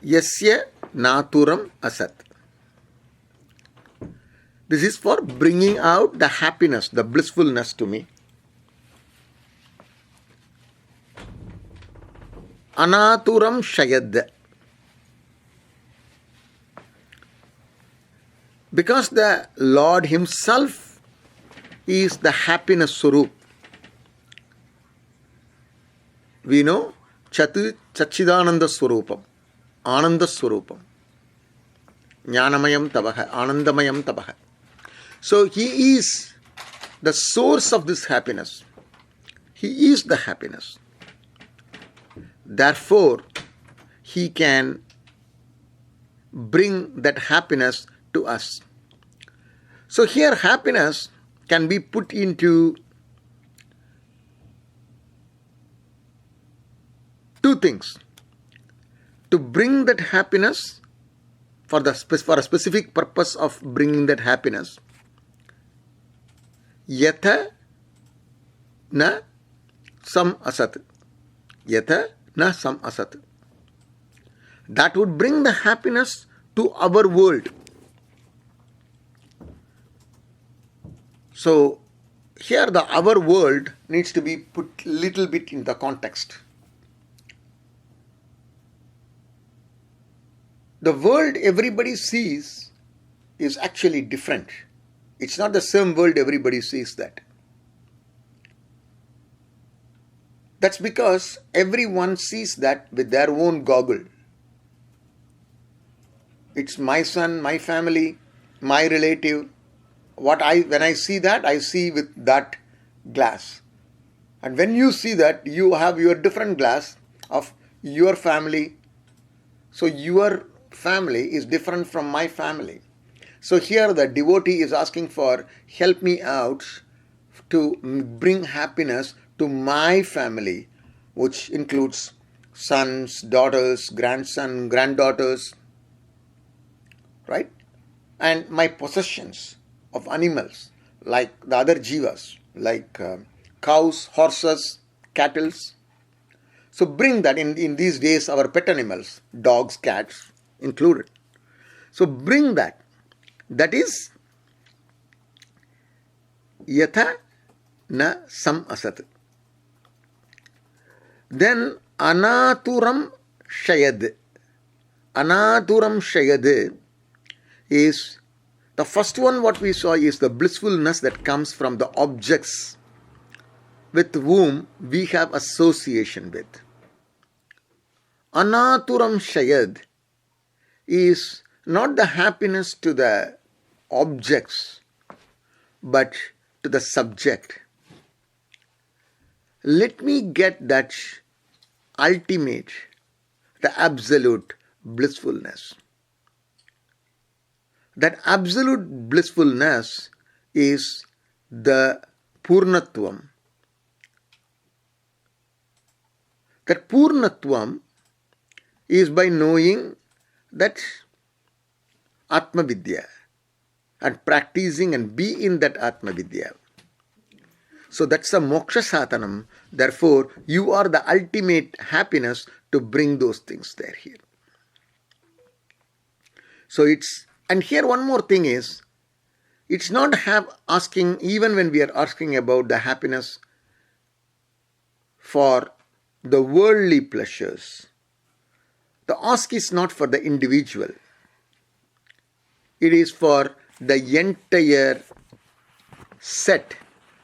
Yasya naturam asat. This is for bringing out the happiness, the blissfulness to me. Anaturam shayad. Because the Lord Himself is the happiness Surup. We know Chachidananda Swarupam, Ananda Swarupam, Jnanamayam Tabaha, Anandamayam Tabaha. So He is the source of this happiness. He is the happiness. Therefore, He can bring that happiness to us. So here happiness can be put into two things. To bring that happiness for a specific purpose of bringing that happiness. Yatha na sam asat. Yatha na sam asat. That would bring the happiness to our world. So here the our world needs to be put little bit in the context. The world everybody sees is actually different. It's not the same world everybody sees that. That's because everyone sees that with their own goggle. It's my son, my family, my relative. When I see that, I see with that glass. And when you see that, you have your different glass of your family. So your family is different from my family. So here the devotee is asking for, help me out to bring happiness to my family, which includes sons, daughters, grandson, granddaughters, right? And my possessions of animals, like the other jivas, like cows, horses, cattle. So bring that in these days, our pet animals, dogs, cats included. So bring that. That is yatha na sam asat. Then anaturam shayad. Anaturam shayad is the first one. What we saw is the blissfulness that comes from the objects with whom we have association with. Anaturam shayad is not the happiness to the objects, but to the subject. Let me get that ultimate, the absolute blissfulness. That absolute blissfulness is the Purnatvam. That Purnatvam is by knowing that Atma Vidya and practicing and be in that Atma Vidya. So that's a moksha sadhanam. Therefore, you are the ultimate happiness to bring those things there here. So and here one more thing is, it's not asking, even when we are asking about the happiness for the worldly pleasures, the ask is not for the individual. It is for the entire set.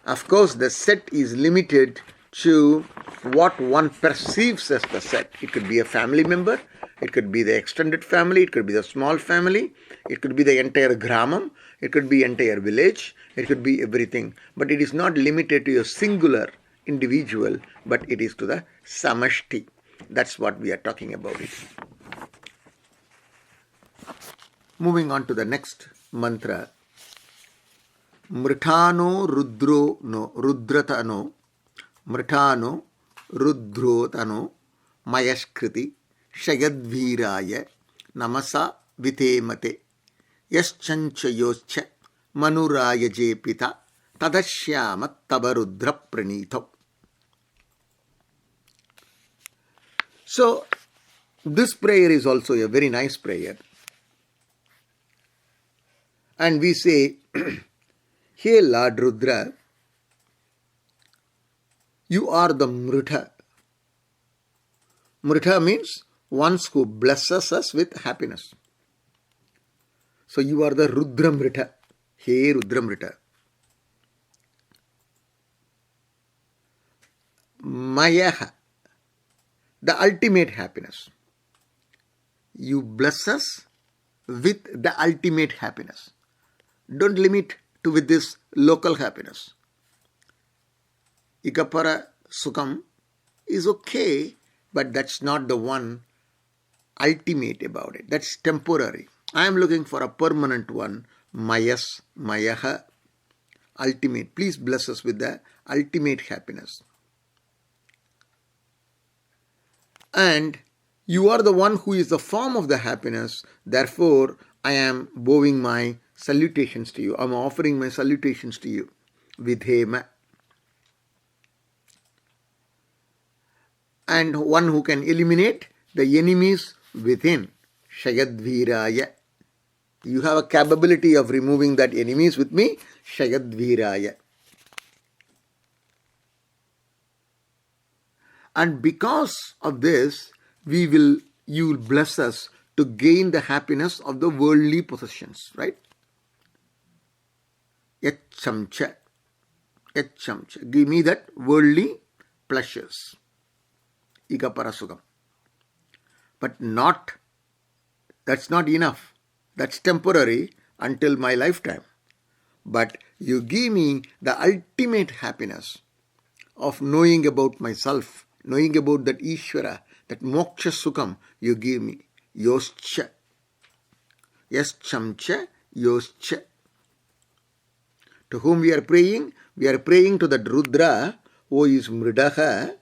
Of course, the set is limited to what one perceives as the set. It could be a family member, it could be the extended family, it could be the small family, it could be the entire gramam, it could be entire village, it could be everything. But it is not limited to a singular individual, but it is to the samashti. That's what we are talking about it. Moving on to the next mantra. Mritano rudro rudratano mritano rudrotano mayaskriti shayadviraya namasa vitemate yaschanchayoscha manuraya jepita tadashyama tabarudra pranito. So This prayer is also a very nice prayer. And we say, Hey Lord Rudra, you are the Mrita. Mrita means ones who blesses us with happiness. So you are the Rudramrita. Hey Rudramrita. Mayaha, the ultimate happiness. You bless us with the ultimate happiness. Don't limit to with this local happiness. Ikapara Sukham is okay, but that's not the one ultimate about it. That's temporary. I am looking for a permanent one. Mayas, Mayaha, ultimate. Please bless us with the ultimate happiness. And you are the one who is the form of the happiness. Therefore, I am bowing my salutations to you. I am offering my salutations to you. Vidhema. And one who can eliminate the enemies within. Shayadviraya. You have a capability of removing that enemies with me. Shayadviraya. And because of this, you will bless us to gain the happiness of the worldly possessions, right? Yachamcha. Yachamcha. Give me that worldly pleasures. Ikaparasukam. But that's not enough. That's temporary until my lifetime. But you give me the ultimate happiness of knowing about myself, knowing about that Ishvara, that moksha sukham you give me. Yoscha. Yaschamcha, yoscha. To whom we are praying? We are praying to that Rudra who is Mridaha,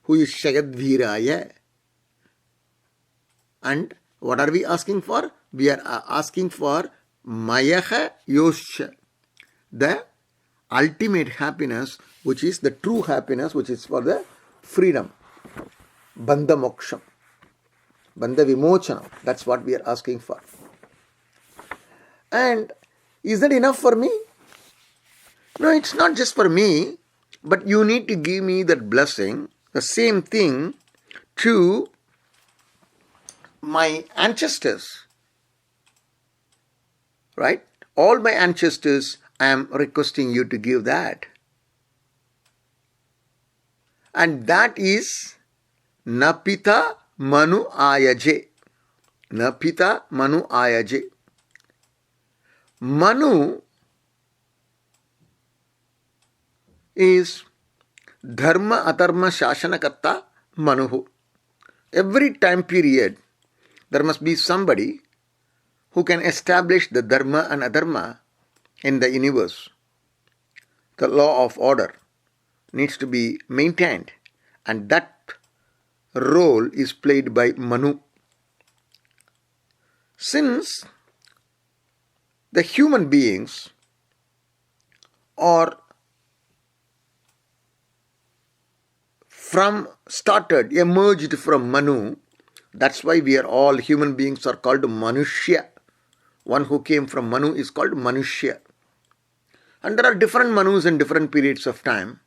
who is Shagadviraya. And what are we asking for? We are asking for Mayaha Yoscha, the ultimate happiness, which is the true happiness, which is for the freedom. Bandha moksham. Bandha vimochanam. That's what we are asking for. And is that enough for me? No, it's not just for me, but you need to give me that blessing, the same thing to my ancestors. Right? All my ancestors, I am requesting you to give that. And that is Napita Manu Ayaje. Napita Manu Ayaje. Manu is Dharma Adharma Shasanakarta Manuhu. Every time period, there must be somebody who can establish the Dharma and Adharma in the universe. The law of order needs to be maintained, and that role is played by Manu. Since the human beings are emerged from Manu, that's why we are all human beings are called Manushya. One who came from Manu is called Manushya. And there are different Manus in different periods of time.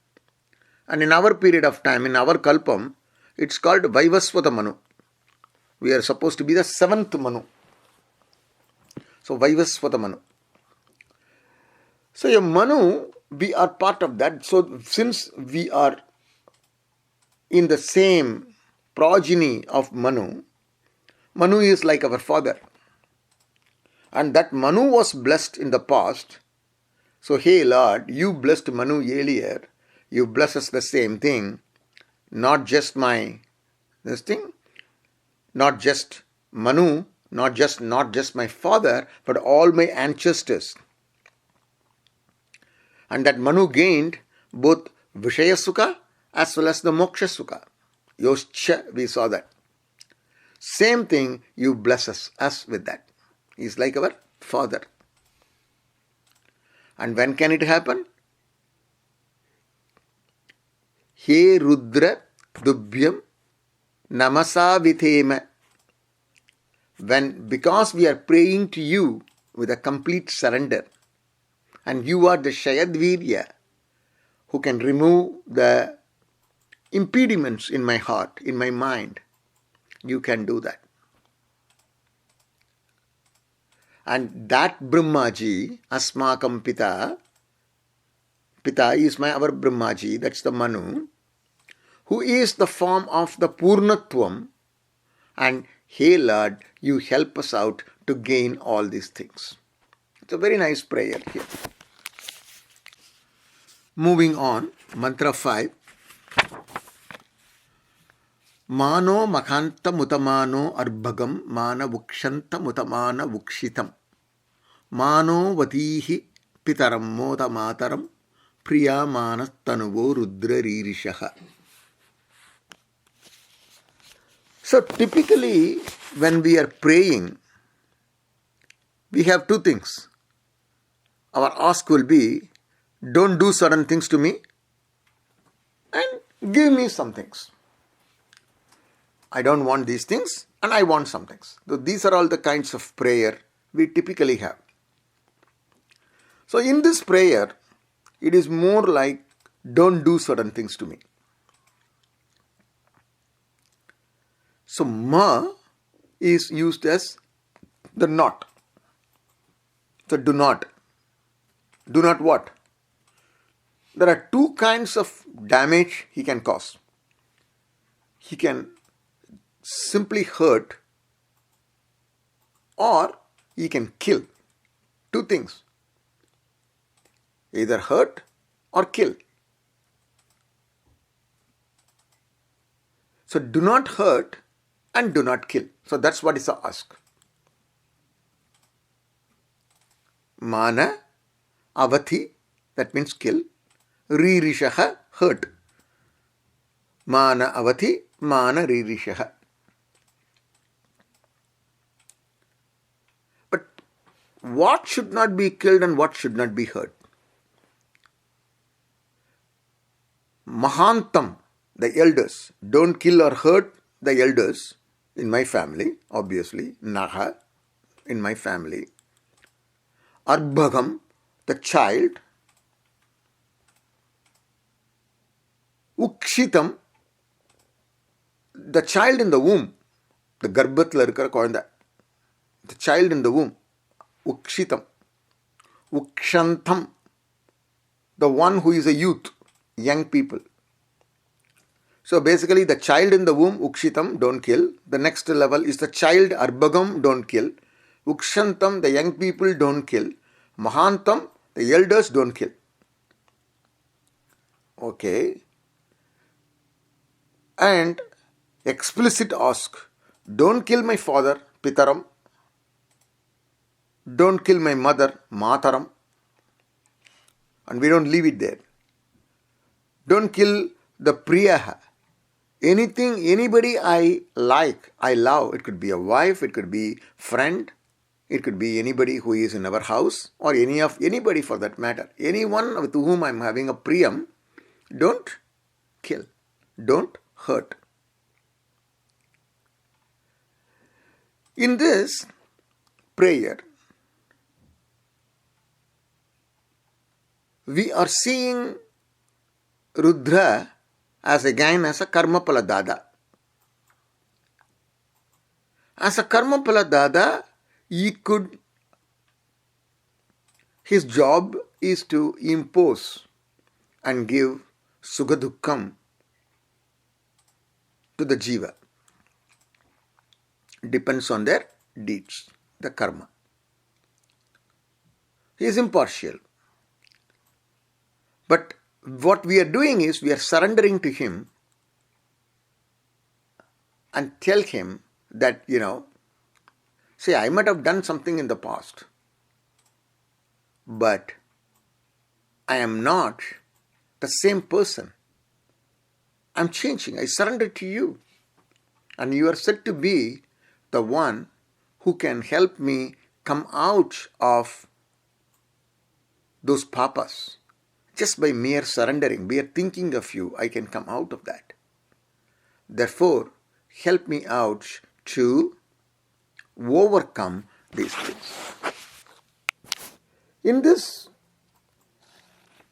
And in our period of time, in our Kalpam, it's called Vaivasvata Manu. We are supposed to be the seventh Manu. So Vaivasvata Manu. So a Manu, we are part of that. So since we are in the same progeny of Manu, Manu is like our father. And that Manu was blessed in the past. So, hey Lord, you blessed Manu earlier. You bless us the same thing. Not just not just Manu, not just my father, but all my ancestors. And that Manu gained both Vishaya Sukha as well as the Moksha Sukha. Yoscha, we saw that. Same thing, you bless us with that. He's like our father. And when can it happen? He Rudra Dubhyam namasa vithema. Because we are praying to you with a complete surrender, and you are the Shayadvirya who can remove the impediments in my heart, in my mind. You can do that. And that Brahmaji, Asmakam Pita is our Brahmaji, that's the Manu, who is the form of the Purnatvam, and hey Lord, you help us out to gain all these things. It's a very nice prayer here. Moving on, mantra 5. Mano makhanta mutamano arbhagam mana vukshanta mutamana vukshitam. Mano vatihi pitaram mota mataram priya manas tanuvo rudra ririshaha. So typically when we are praying, we have two things. Our ask will be, don't do certain things to me and give me some things. I don't want these things and I want some things. So these are all the kinds of prayer we typically have. So in this prayer, it is more like, don't do certain things to me. So ma is used as the not. So do not. Do not what? There are two kinds of damage he can cause. He can simply hurt or he can kill. Two things. Either hurt or kill. So do not hurt and do not kill. So that's what is the ask. Mana, avati, that means kill. Ririshaha, hurt. Mana avati, mana ririshaha. But what should not be killed and what should not be hurt? Mahantam, the elders. Don't kill or hurt the elders in my family, obviously. Naha, in my family. Arbhagam, the child. Ukshitam, the child in the womb. The garbatla irukra koyanda. The child in the womb. Ukshitam. Ukshantam, the one who is a youth, young people. So basically the child in the womb, ukshitam, don't kill. The next level is the child, arbhagam, don't kill. Ukshantam, the young people, don't kill. Mahantam, the elders, don't kill. Okay. And explicit ask, don't kill my father, pitaram. Don't kill my mother, mataram. And we don't leave it there. Don't kill the priyaha. Anything, anybody I like, I love. It could be a wife, it could be friend, it could be anybody who is in our house, or anybody for that matter. Anyone with whom I am having a priyam, don't kill, don't hurt. In this prayer, we are seeing Rudra as a karma pala dada. As a karma pala dada, his job is to impose and give sugadukkam to the jiva. Depends on their deeds, the karma. He is impartial. But what we are doing is we are surrendering to him and tell him that, say I might have done something in the past, but I am not the same person. I'm changing. I surrender to you. And you are said to be the one who can help me come out of those papas. Just by mere surrendering, mere thinking of you, I can come out of that. Therefore, help me out to overcome these things. In this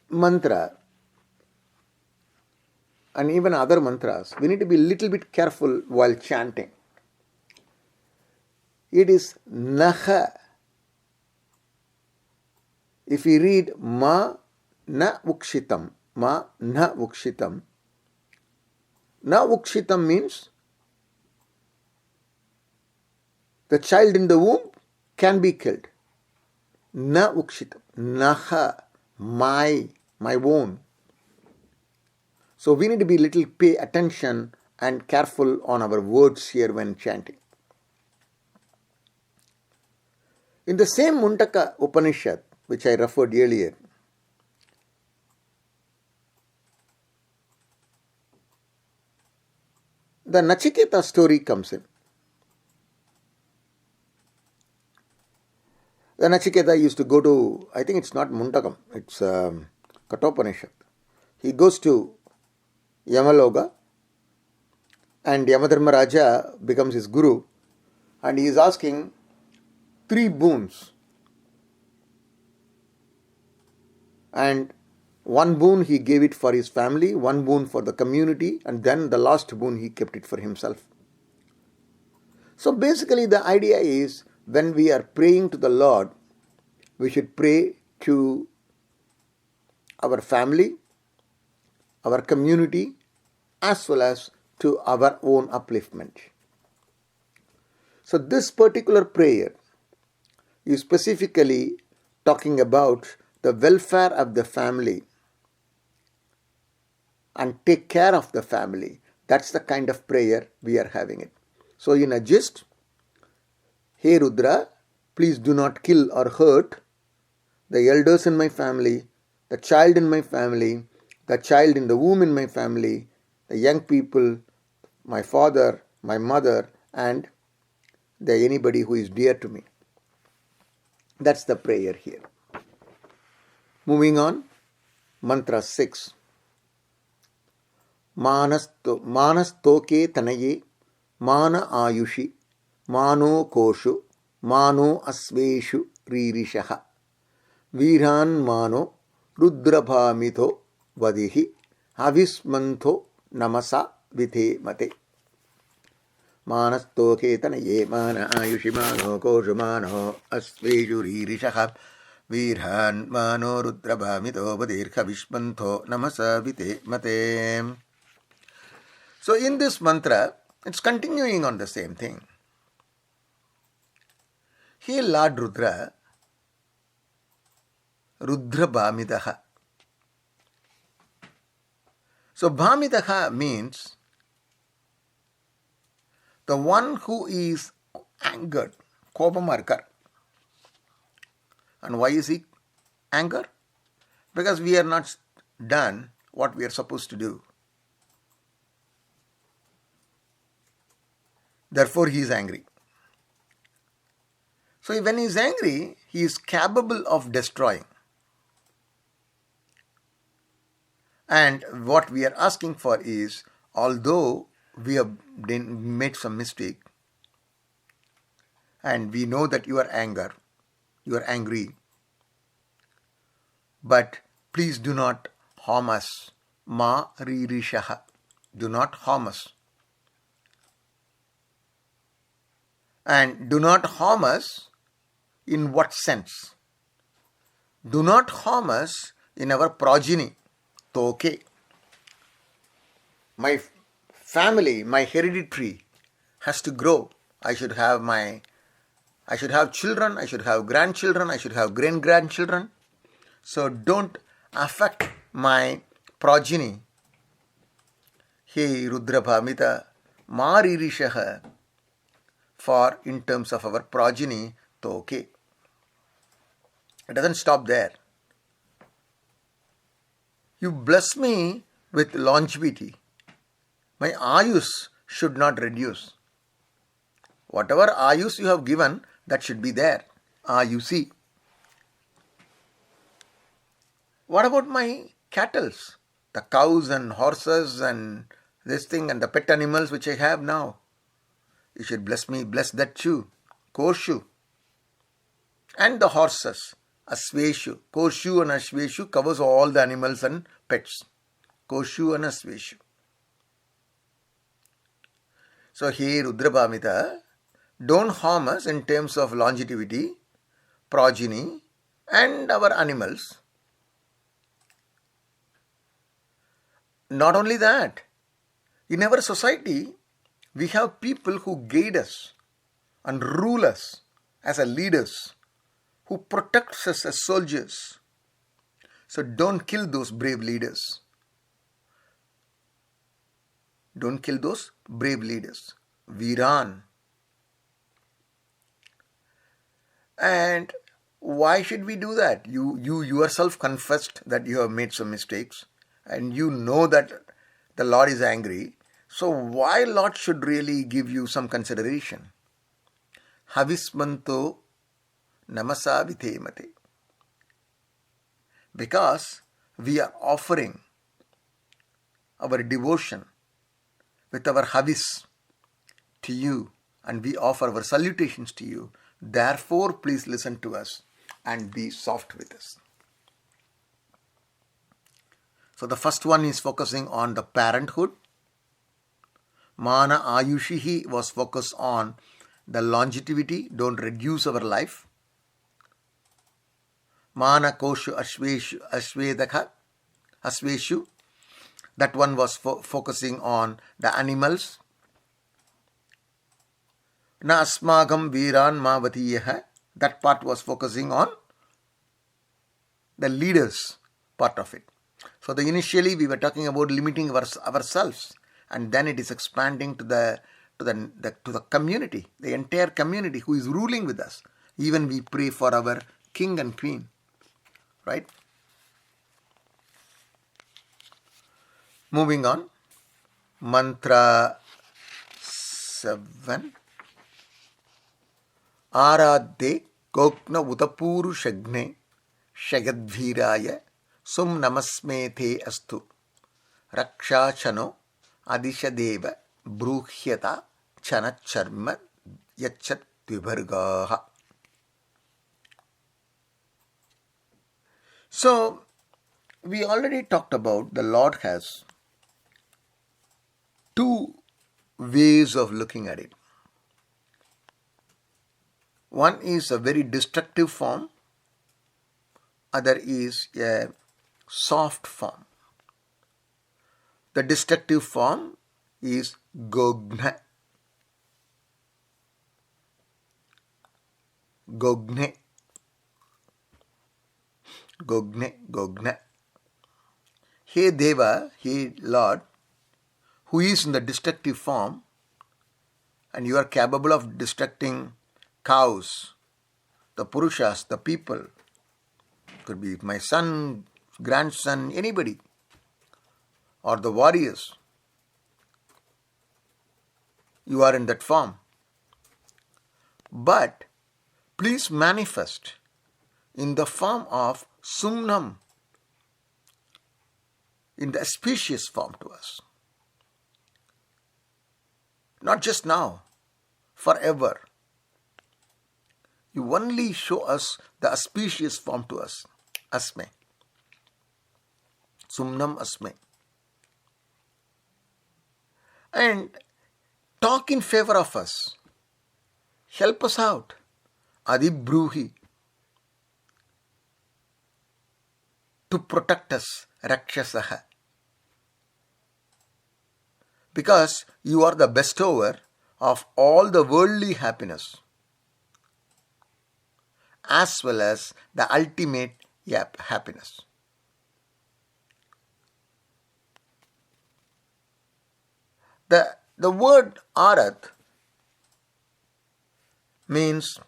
mantra and even other mantras, we need to be a little bit careful while chanting. It is naha. If we read ma na ukshitam, ma na ukshitam, na ukshitam means the child in the womb can be killed. Na ukshitam, naha, my own. So we need to be little pay attention and careful on our words here when chanting. In the same Mundaka Upanishad, which I referred earlier, the Nachiketa story comes in. The Nachiketa used to go to, I think it's not Mundakam, it's Kathopanishad. He goes to Yamaloka and Yamadharmaraja becomes his guru and he is asking 3 boons. And 1 boon he gave it for his family, 1 boon for the community, and then the last boon he kept it for himself. So basically the idea is, when we are praying to the Lord, we should pray to our family, our community, as well as to our own upliftment. So this particular prayer is specifically talking about the welfare of the family and take care of the family. That's the kind of prayer we are having it. So in a gist, Hey Rudra, please do not kill or hurt the elders in my family, the child in my family, the child in the womb in my family, the young people, my father, my mother, and anybody who is dear to me. That's the prayer here. Moving on, mantra 6. Manastoke tanaye, mana ayushi, mano koshu, mano asveshu ririshaha, virhan mano rudrabhamito vadihi, avismanto namasa vithe mate. Manastoke tanaye, mana ayushi, mano koshu, mano asveshu ririshaha, virhan mano rudrabhamito vadirha vishmanto namasa vithe mate. So in this mantra, it's continuing on the same thing. He Lord Rudra, Rudra Bhamidaha. So Bhamidaha means the one who is angered, Kopamarkar. And why is he angered? Because we are not done what we are supposed to do. Therefore he is angry. So when he is angry, he is capable of destroying. And what we are asking for is, although we have made some mistake, and we know that you are angry, but please do not harm us. Ma ririshaha. Do not harm us. And do not harm us in what sense? Do not harm us in our progeny. So, okay, my family, my hereditary has to grow. I should have children, I should have grandchildren, I should have great-grandchildren. So don't affect my progeny. Hey Rudra Bhamita, Maririshaha, for in terms of our progeny, to okay. It doesn't stop there. You bless me with longevity. My ayus should not reduce. Whatever ayus you have given, that should be there. Ayusi. What about my cattles? The cows and horses and this thing and the pet animals which I have now. You should bless me, bless that shoe, korshu. And the horses, asveshu. Korshu and asveshu covers all the animals and pets. Korshu and asveshu. So here Rudrabhamita, don't harm us in terms of longevity, progeny and our animals. Not only that, in our society, we have people who guide us and rule us as leaders, who protect us as soldiers. So don't kill those brave leaders. Don't kill those brave leaders. Viran. And why should we do that? You yourself confessed that you have made some mistakes and you know that the Lord is angry. So why Lord should really give you some consideration? Havismanto namasavite mate. Because we are offering our devotion with our havis to you and we offer our salutations to you. Therefore, please listen to us and be soft with us. So the first one is focusing on the parenthood. Mana Ayushihi was focused on the longevity. Don't reduce our life. Mana Koshu Asveshu. That one was focusing on the animals. Na Asmagam Viran Mavatiyaha. That part was focusing on the leaders part of it. So initially we were talking about limiting ourselves, and then it is expanding to the community, the entire community who is ruling with us. Even we pray for our king and queen, right? Moving on, mantra 7. Aradhe kokna utapuru shagne shagadviraya sum namasmethe astu raksha chano adishadeva bruhyata chana charma yachat vibhargaha. So we already talked about the Lord has two ways of looking at it. One is a very destructive form, other is a soft form. The destructive form is Gogna. Gogne. Hey Deva, hey Lord, who is in the destructive form, and you are capable of destructing cows, the Purushas, the people. Could be my son, grandson, anybody. Or the warriors. You are in that form. But please manifest in the form of Sumnam, in the auspicious form to us. Not just now, forever. You only show us the auspicious form to us. Asme. Sumnam Asme. And talk in favor of us. Help us out. Adibruhi. To protect us. Rakshasaha. Because you are the bestower of all the worldly happiness, as well as the ultimate happiness. The word Arat means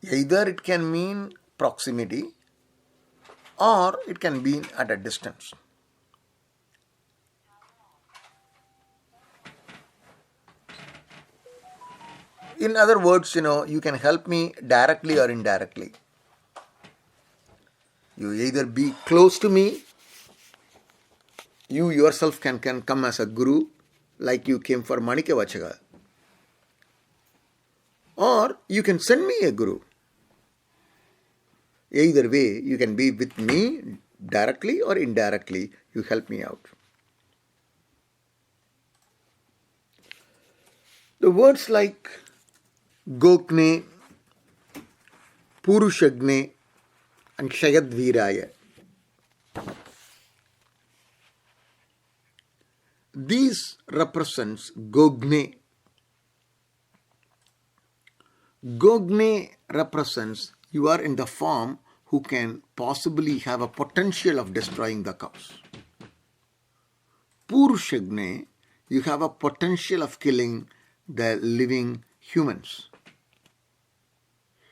either it can mean proximity or it can be at a distance. In other words, you can help me directly or indirectly. You either be close to me, you yourself can come as a guru, like you came for Manikavachaga. Or you can send me a guru. Either way, you can be with me directly or indirectly. You help me out. The words like Gokne, Purushagne, and Shayadviraya, these represents Gogne. Gogne represents you are in the form who can possibly have a potential of destroying the cows. Purushagne, you have a potential of killing the living humans.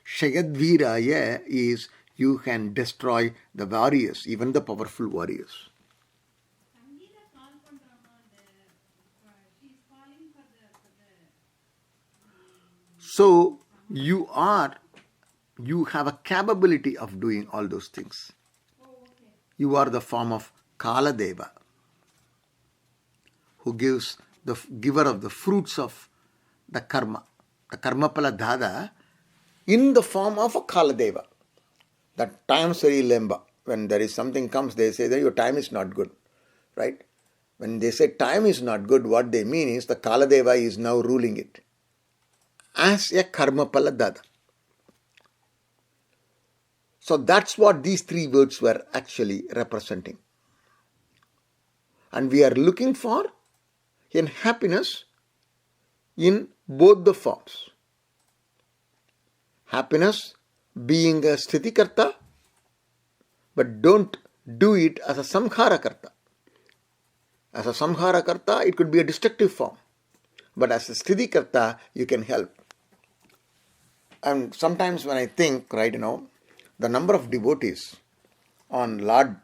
Shayadviraya is you can destroy the warriors, even the powerful warriors. So you have a capability of doing all those things. You are the form of Kaladeva, who gives the giver of the fruits of the karma pala dada, in the form of a Kaladeva. That time's very lemba. When there is something comes, they say that your time is not good. Right? When they say time is not good, what they mean is the Kaladeva is now ruling it as a karma pala dada. So that's what these three words were actually representing. And we are looking for in happiness in both the forms. Happiness being a sthitikarta, but don't do it as a samkharakarta. As a samkharakarta, it could be a destructive form. But as a sthitikarta, you can help. And sometimes when I think, the number of devotees on Lord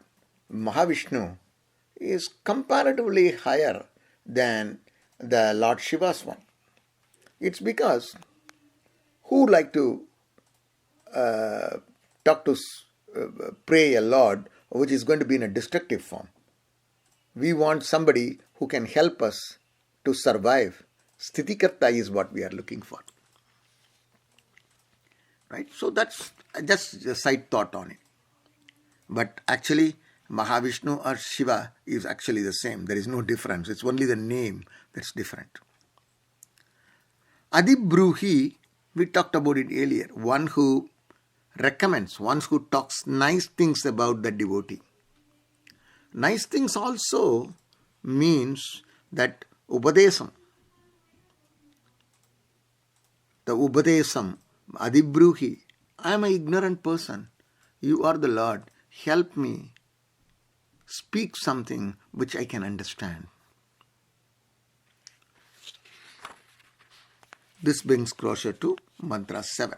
Mahavishnu is comparatively higher than the Lord Shiva's one. It's because who like to pray a Lord which is going to be in a destructive form? We want somebody who can help us to survive. Sthitikarta is what we are looking for. Right? So that's just a side thought on it. But actually, Mahavishnu or Shiva is actually the same. There is no difference. It's only the name that's different. Adibruhi, we talked about it earlier. One who recommends, one who talks nice things about the devotee. Nice things also means that Upadesam. The Upadesam, Adibruhi, I am an ignorant person. You are the Lord. Help me. Speak something which I can understand. This brings closer to mantra 7.